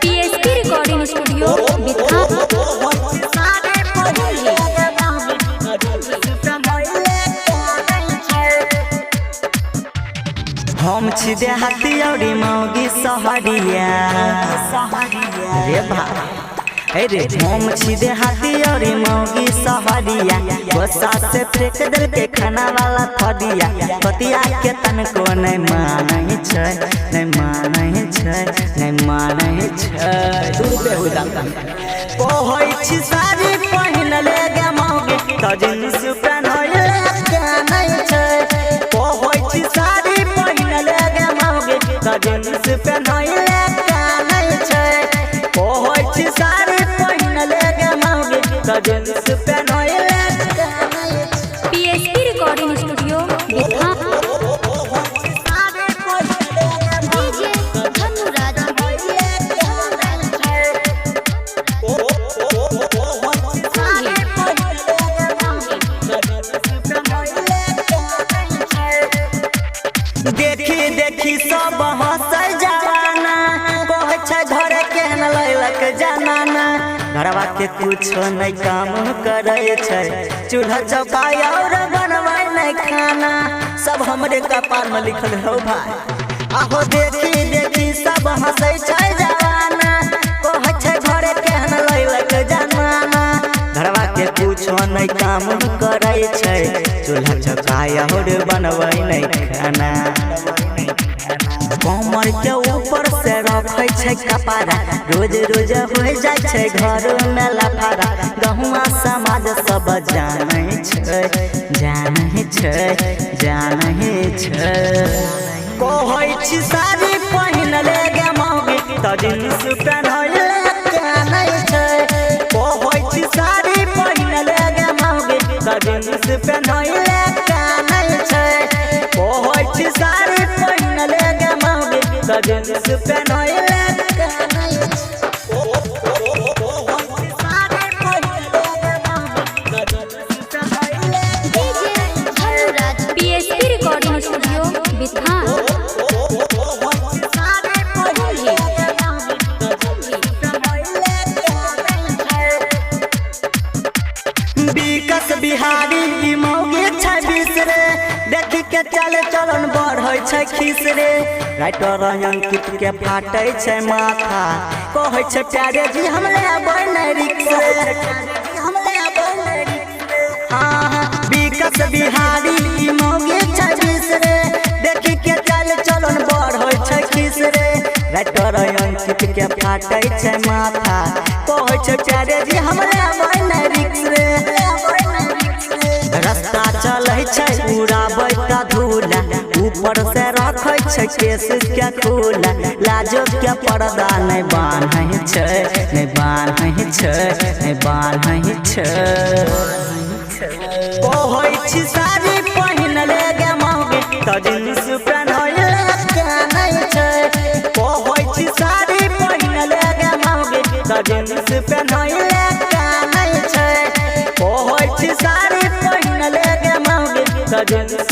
PSP recording studio हम छी देहाती और मौगी सहरिया रे भाई अरे हम छी देहाती और मौगी सहरिया गोसा से फेंक दे के खाना वाला थरिया पतिया के तन को नहीं मानै छै नहीं मानै छै नहीं मानै छै दूर हो जाता कहै छी साड़ी पहिन ले गे मौगी त जींस पहनले जानै छै कहै छी साड़ी पहिन ले गे मौगी त जींस पहनले जानै छै कहै छी साड़ी पीएसपी रिकॉर्डिंग स्टूडियो देखी देखी सब हंसल जवाना कहै छै घर केहन लैलक जनाना घरवा के कुछो नहीं काम करे छै चूल्हा चौका और बनवा नहीं खाना सब हमरे कपार में लिखल हो भाई आहो देखी देखी सब हंसै छै जवाना कहै छै घर केहन लैलक जनाना घरवा के कुछो नहीं काम करे छै चूल्हा चौका और बनवा नहीं खाना कमर के ऊपर से रखै छै कपारा रोज रोज हो जाय छै घर में लफारा गहुआ समाज सब जानै छै जानै छै जानै छै कहै छी साड़ी पहिन ले गे मौगी त जींस पहनले जानै छै कहै छी साड़ी पहिन ले गे मौगी त जींस पहनले जानै छै कहै छी साड़ी पहिन ले गे मौगी त जींस पहनले पीएसपी रिकॉर्डिंग स्टूडियो विकास बिहारी मौगी 26 रे देखी के चले चलन बढ़ै छै खीस रे राइटर अंकित के फाटै छै माथा कहै छै प्यारे जी हमले आबै नहीं रिक्स विकास बिहारी मौगी 26 रे देखी के चले चलन बढ़ै छै खीस रे राइटर अंकित के फाटै छै माथा कहै छै प्यारे जी हमले आबै नहीं रिक्स रे रास्ता चलै छै उड़ाबै त धूला ऊपर से रखै छै केस के खुला लाजो के पर्दा नहीं बान्है छै नहीं बान्है छै नहीं बान्है छै कहै छी साड़ी पहिन ले गे मौगी त जींस पहनले जानै छै कहै छी साड़ी पहिन ले गे मौगी त जींस पहनले जानै छै कहै छी साड़ी पहिन ले गे मौगी त जींस